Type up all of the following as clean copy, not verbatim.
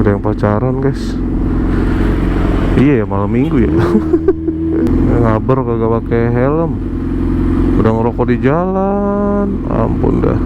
ada yang pacaran guys. Iya ya, malam minggu ya. Ngabar kagak pakai helm, udah ngerokok di jalan, ampun dah.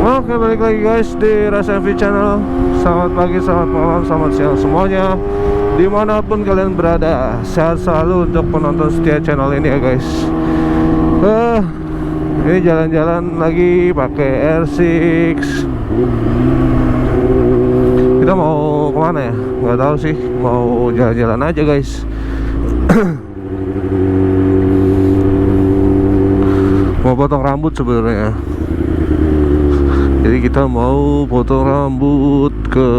Oke, balik lagi guys di Rasa MV Channel. Selamat pagi, selamat malam, selamat siang semuanya, dimanapun kalian berada. Sehat selalu untuk penonton setia channel ini ya guys. Ini jalan-jalan lagi pakai R6. Kita mau kemana ya? Nggak tahu sih, mau jalan-jalan aja guys. Mau potong rambut sebenarnya. Jadi kita mau potong rambut ke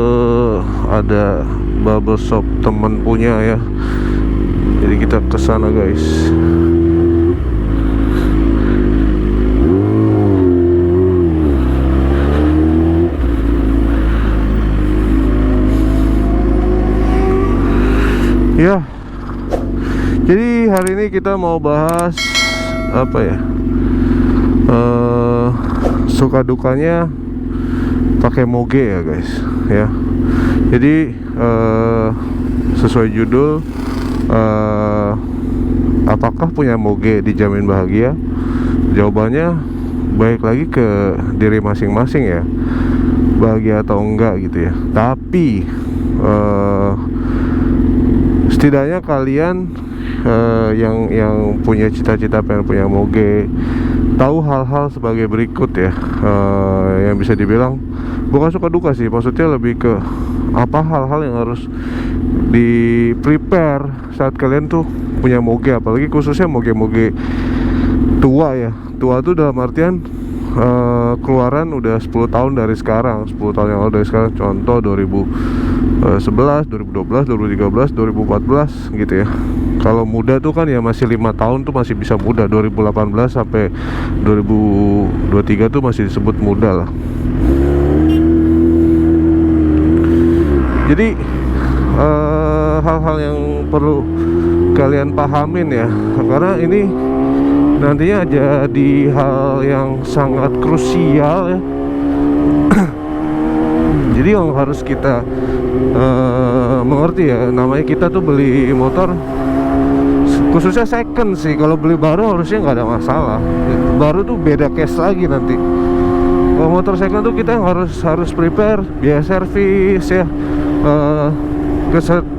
ada barbershop temen punya ya. Jadi kita ke sana guys. Ya. Jadi hari ini kita mau bahas apa ya? Suka dukanya pakai moge ya guys ya. Jadi sesuai judul, apakah punya moge dijamin bahagia? Jawabannya baik lagi ke diri masing-masing ya, bahagia atau enggak gitu ya. Tapi setidaknya kalian yang punya cita-cita pengen punya moge tahu hal-hal sebagai berikut ya, yang bisa dibilang bukan suka duka sih, maksudnya lebih ke apa hal-hal yang harus di prepare saat kalian tuh punya moge, apalagi khususnya moge-moge tua ya. Tua tuh dalam artian keluaran udah 10 tahun dari sekarang, 10 tahun yang lalu dari sekarang. Contoh 2011, 2012, 2013, 2014 gitu ya. Kalau muda tuh kan ya masih 5 tahun tuh masih bisa muda. 2018 sampai 2023 tuh masih disebut muda lah. Jadi hal-hal yang perlu kalian pahamin ya, karena ini nantinya jadi hal yang sangat krusial ya. Jadi yang harus kita mengerti ya, namanya kita tuh beli motor khususnya second sih. Kalau beli baru harusnya nggak ada masalah. Baru tuh beda case lagi nanti. Kalau motor second tuh kita harus prepare biaya servis ya,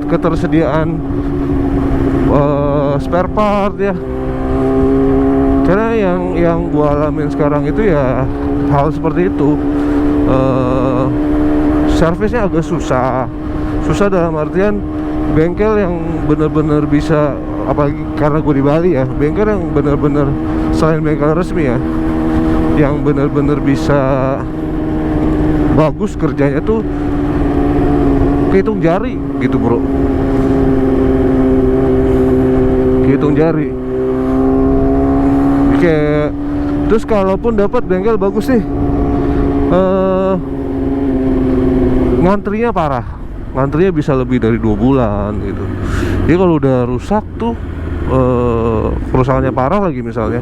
ketersediaan spare part ya. Karena yang gua alamin sekarang itu ya hal seperti itu. Servisnya agak susah dalam artian bengkel yang benar-benar bisa, apalagi karena gue di Bali ya, bengkel yang benar-benar selain bengkel resmi ya, yang benar-benar bisa bagus kerjanya tuh kehitung jari gitu bro, kehitung jari. Kayak terus kalaupun dapat bengkel bagus nih, ngantrinya parah, ngantrinya bisa lebih dari 2 bulan gitu. Jadi kalau udah rusak tuh, kerusakannya parah lagi misalnya,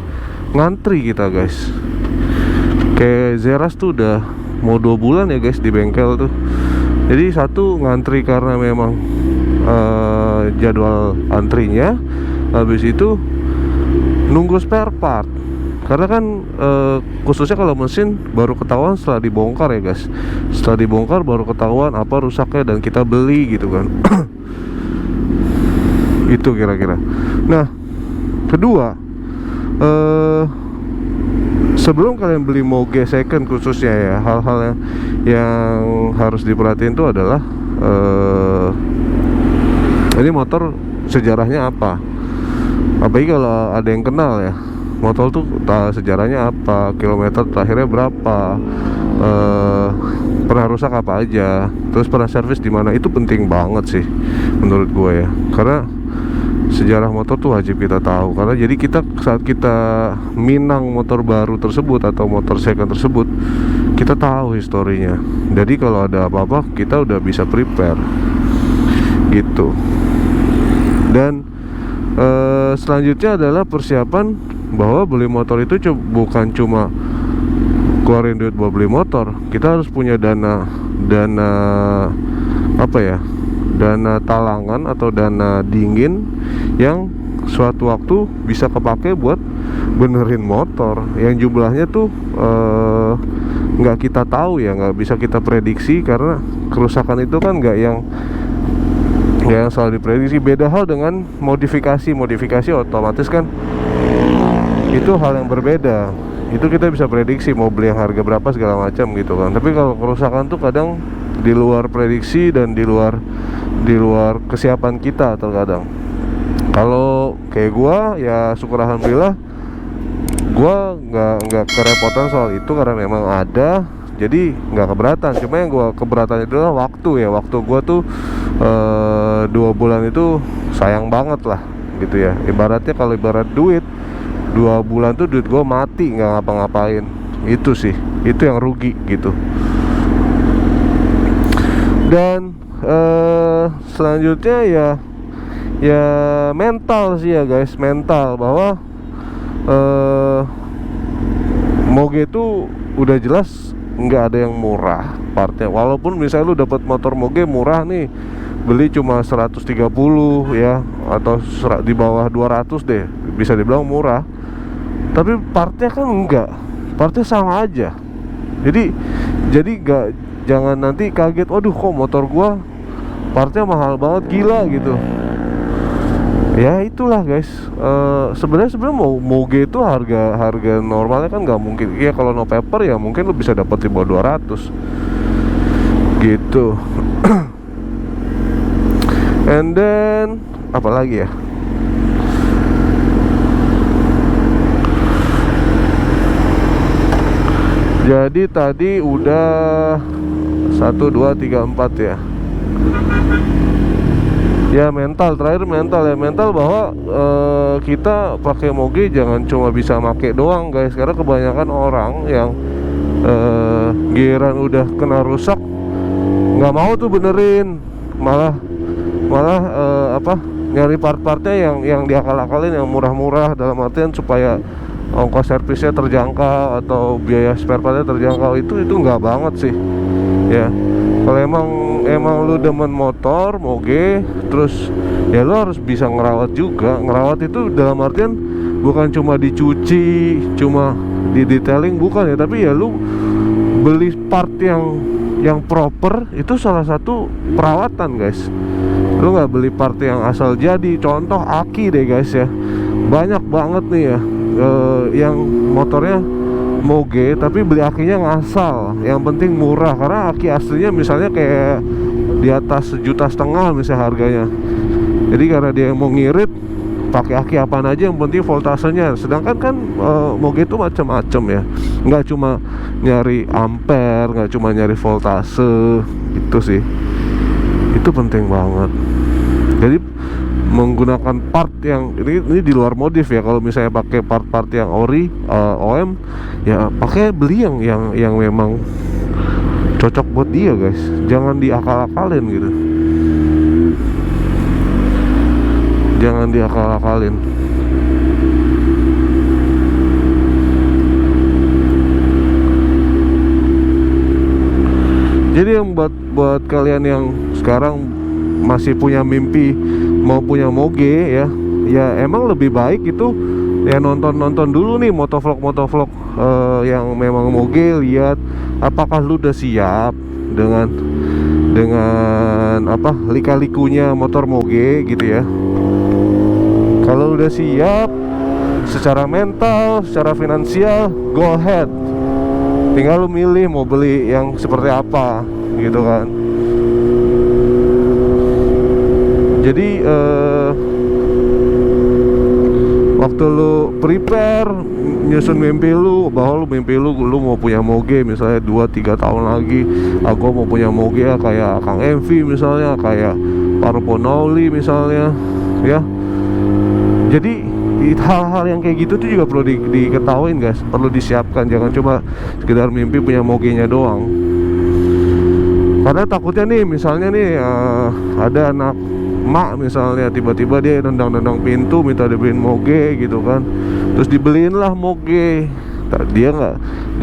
ngantri kita guys. Kayak Zeras tuh udah mau 2 bulan ya guys di bengkel tuh. Jadi satu ngantri karena memang jadwal antrinya, habis itu nunggu spare part. Karena kan khususnya kalau mesin baru ketahuan setelah dibongkar ya guys. Setelah dibongkar baru ketahuan apa rusaknya dan kita beli gitu kan. Itu kira-kira. Nah, kedua, sebelum kalian beli moge second khususnya ya, hal-hal yang harus diperhatiin itu adalah ini motor sejarahnya apa. Apalagi kalau ada yang kenal ya, motor tuh sejarahnya apa, kilometer terakhirnya berapa, pernah rusak apa aja, terus pernah servis di mana. Itu penting banget sih menurut gue ya, karena sejarah motor tuh wajib kita tahu, karena jadi kita saat kita minang motor baru tersebut atau motor second tersebut, kita tahu historinya. Jadi kalau ada apa-apa kita udah bisa prepare gitu. Dan selanjutnya adalah persiapan bahwa beli motor itu bukan cuma keluarin duit buat beli motor. Kita harus punya dana apa ya, dana talangan atau dana dingin yang suatu waktu bisa kepake buat benerin motor yang jumlahnya tuh nggak kita tahu ya, nggak bisa kita prediksi, karena kerusakan itu kan nggak yang selalu diprediksi. Beda hal dengan modifikasi otomatis kan itu hal yang berbeda. Itu kita bisa prediksi mau beli yang harga berapa segala macam gitu kan. Tapi kalau kerusakan tuh kadang di luar prediksi dan di luar kesiapan kita terkadang. Kalau kayak gua ya syukur alhamdulillah gua nggak kerepotan soal itu karena memang ada, jadi nggak keberatan. Cuma yang gua keberatan itu adalah waktu gua tuh 2 bulan itu sayang banget lah gitu ya. Ibaratnya kalau ibarat duit 2 bulan tuh duit gua mati nggak ngapa-ngapain. Itu sih, itu yang rugi gitu. Dan selanjutnya ya mental sih ya guys, mental bahwa moge itu udah jelas nggak ada yang murah partnya. Walaupun misalnya lu dapat motor moge murah nih, beli cuma 130 ya, atau di bawah 200 deh, bisa dibilang murah. Tapi partnya kan enggak, partnya sama aja. Jadi jangan nanti kaget, waduh kok motor gua partnya mahal banget, gila gitu. Ya itulah guys, sebenarnya moge itu harga normalnya kan nggak mungkin. Ya kalau no paper ya mungkin lu bisa dapat di bawah 200 gitu. And then apa lagi ya? Jadi tadi udah 1, 2, 3, 4 ya. Ya mental, terakhir mental bahwa kita pakai moge jangan cuma bisa make doang guys. Karena kebanyakan orang yang giliran udah kena rusak nggak mau tuh benerin, malah nyari part-partnya yang diakal-akalin, yang murah-murah, dalam artian supaya ongkos servisnya terjangkau atau biaya spare partnya terjangkau. Itu nggak banget sih ya. Kalau emang lu demen motor moge, terus ya lu harus bisa ngerawat juga. Ngerawat itu dalam artian bukan cuma dicuci, cuma di detailing, bukan ya, tapi ya lu beli part yang proper. Itu salah satu perawatan guys. Lu nggak beli part yang asal jadi. Contoh aki deh guys ya, banyak banget nih ya yang motornya moge tapi beli akinya ngasal, yang penting murah. Karena aki aslinya misalnya kayak di atas 1,5 juta misalnya harganya. Jadi karena dia mau ngirit pakai aki apaan aja, yang penting voltasenya. Sedangkan kan moge itu macam-macam ya, nggak cuma nyari ampere, nggak cuma nyari voltase. Itu sih, itu penting banget. Jadi menggunakan part yang ini di luar modif ya. Kalau misalnya pakai part-part yang ori, OM ya beli yang memang cocok buat dia guys. Jangan diakal-akalin gitu. Jangan diakal-akalin. Jadi yang buat kalian yang sekarang masih punya mimpi mau punya moge ya emang lebih baik itu ya nonton dulu nih motovlog yang memang moge. Lihat apakah lu udah siap dengan lika-likunya motor moge gitu ya. Kalau udah siap secara mental, secara finansial, go ahead. Tinggal lu milih mau beli yang seperti apa gitu kan. Jadi waktu lu prepare nyusun mimpi lu, bahwa lu mau punya moge misalnya 2-3 tahun lagi, gua mau punya moge ya, kayak Kang MV misalnya, kayak Paru Ponoli misalnya ya. Jadi hal-hal yang kayak gitu tuh juga perlu diketahuin guys, perlu disiapkan. Jangan cuma sekedar mimpi punya mogenya doang. Karena takutnya nih, misalnya nih ada anak mak misalnya, tiba-tiba dia nendang-nendang pintu minta dibeliin moge gitu kan, terus dibeliin lah moge. Dia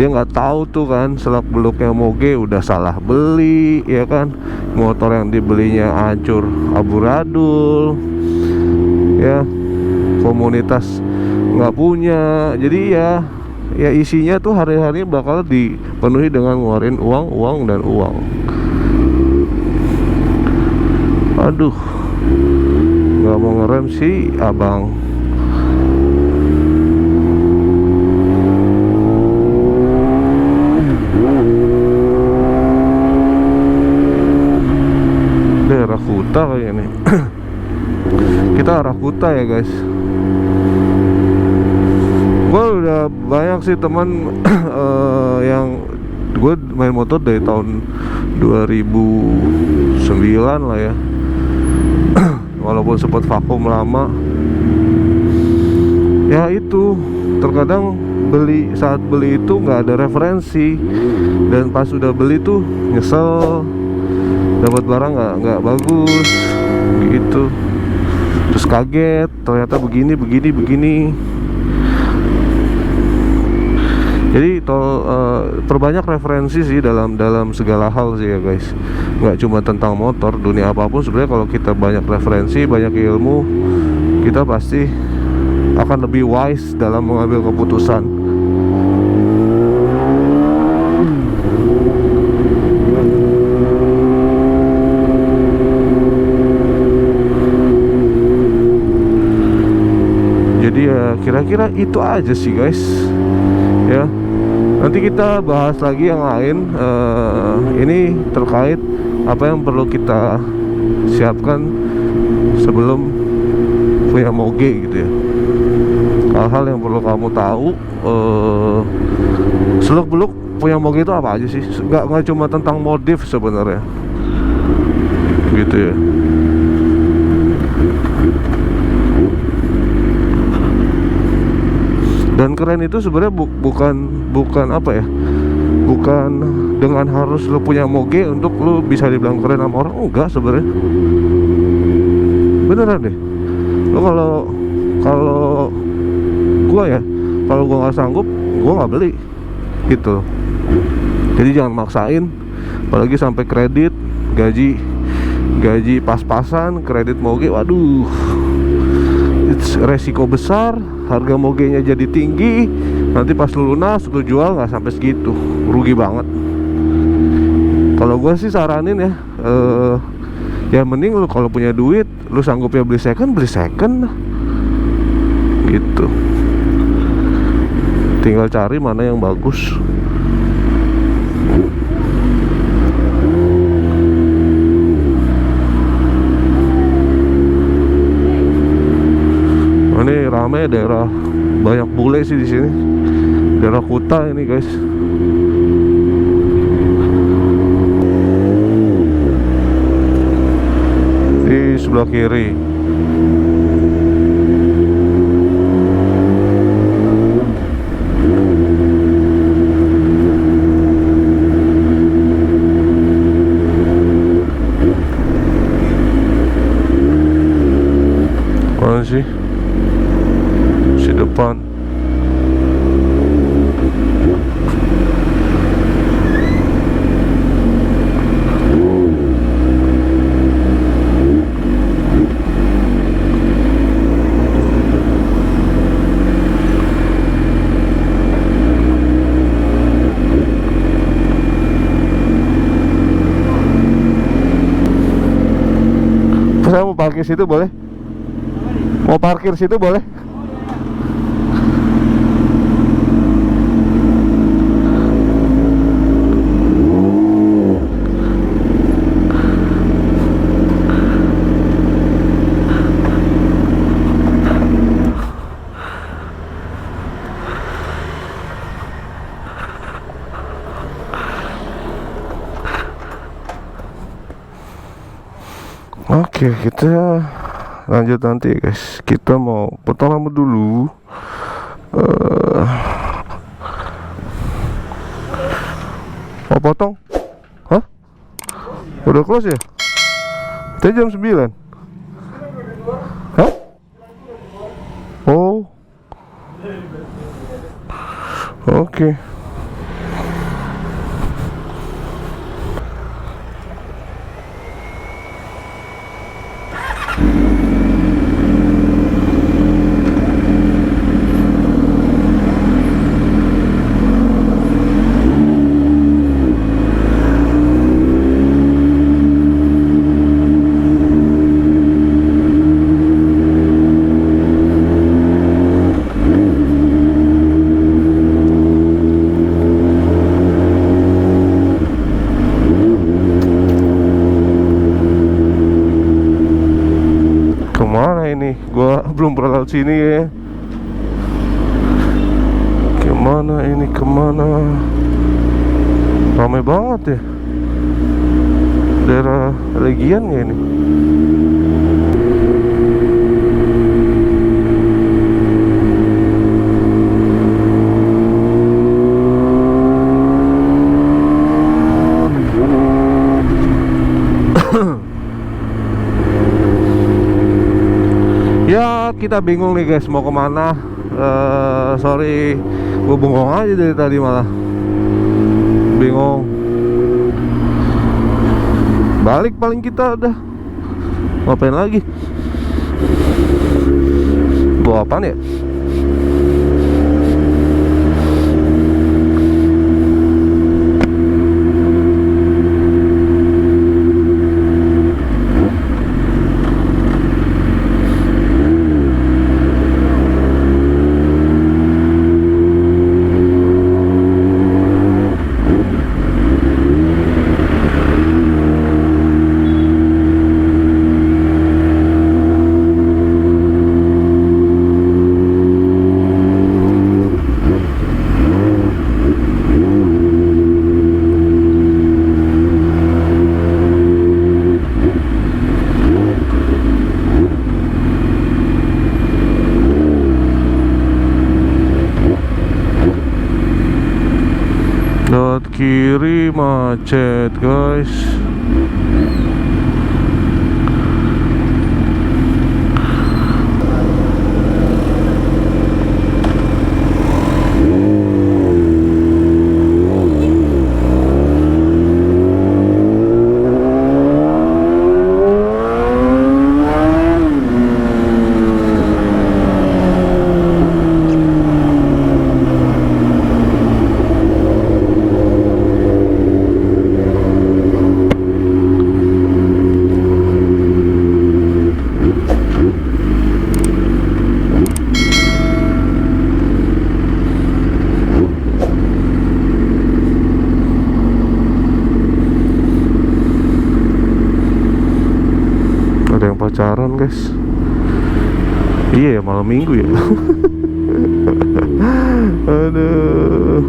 nggak tahu tuh kan, selak beluknya moge udah salah beli ya kan, motor yang dibelinya hancur amburadul ya, komunitas nggak punya. Jadi ya isinya tuh hari-hari bakal dipenuhi dengan ngeluarin uang dan uang. Aduh, nggak mau ngerem sih abang. Daerah Kuta kayak ini. Kita arah Kuta ya guys. Gue udah banyak sih teman yang gue main motor dari tahun 2009 lah ya. Walaupun sempat vakum lama, ya itu terkadang saat beli itu nggak ada referensi, dan pas udah beli tuh nyesel, dapat barang nggak bagus gitu, terus kaget ternyata begini. Jadi perbanyak referensi sih dalam segala hal sih ya guys. Nggak cuma tentang motor, dunia apapun sebenarnya kalau kita banyak referensi, banyak ilmu, kita pasti akan lebih wise dalam mengambil keputusan. Jadi ya kira-kira itu aja sih guys ya. Nanti kita bahas lagi yang lain. Ini terkait apa yang perlu kita siapkan sebelum punya moge gitu ya. Hal-hal yang perlu kamu tahu. Seluk-beluk punya moge itu apa aja sih? Nggak cuma tentang modif sebenarnya, gitu ya. Dan keren itu sebenarnya bukan apa ya, bukan dengan harus lu punya moge untuk lu bisa dibilang keren sama orang. Enggak sebenarnya, beneran deh. Lu kalau gua ya, kalau gua nggak sanggup, gua nggak beli gitu. Jadi jangan maksain, apalagi sampai kredit, gaji pas-pasan, kredit moge, waduh, resiko besar. Harga mogenya jadi tinggi, nanti pas lu lunas lu jual nggak sampai segitu, rugi banget. Kalau gue sih saranin ya, ya mending lu kalau punya duit, lu sanggup ya beli second lah, gitu. Tinggal cari mana yang bagus. Ini rame, daerah banyak bule sih di sini, daerah Kuta ini guys. Di sebelah kiri. Mana sih? Depan. Saya mau parkir situ boleh? Mau parkir situ boleh? Oke, kita lanjut nanti guys. Kita mau potong rambut dulu. Mau potong? Hah? Udah close ya? Tadi jam 9. Hah? Oh. Oke. Kemana ini? Gua belum pernah lewat sini ya. Kemana ini? Kemana? Ramai banget ya. Daerah Legian ya ini. Ya kita bingung nih guys mau kemana. Sorry, gue bengong aja dari tadi malah bingung. Balik paling kita udah. Ngapain lagi? Bawa apaan ya? Lewat kiri macet guys. Ada yang pacaran guys. Iya ya, malam minggu ya. Aduh.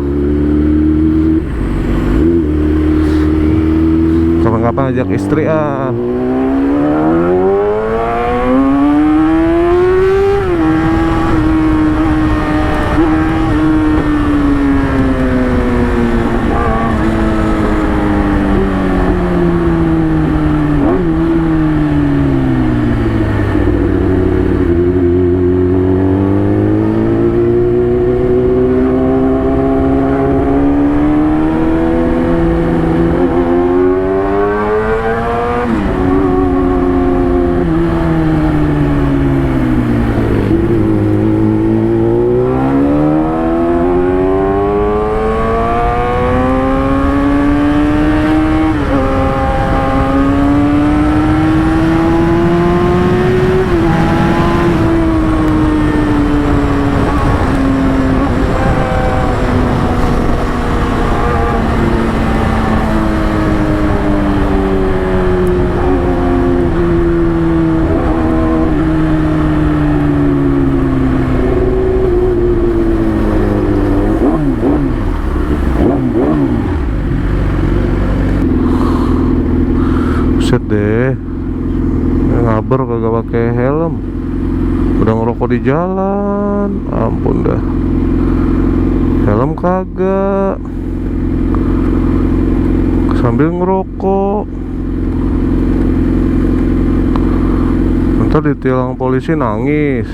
Kapan-kapan ajak istri ah. sabar kagak pakai helm, udah ngerokok di jalan, ampun dah. Helm kagak, sambil ngerokok, ntar ditilang polisi nangis.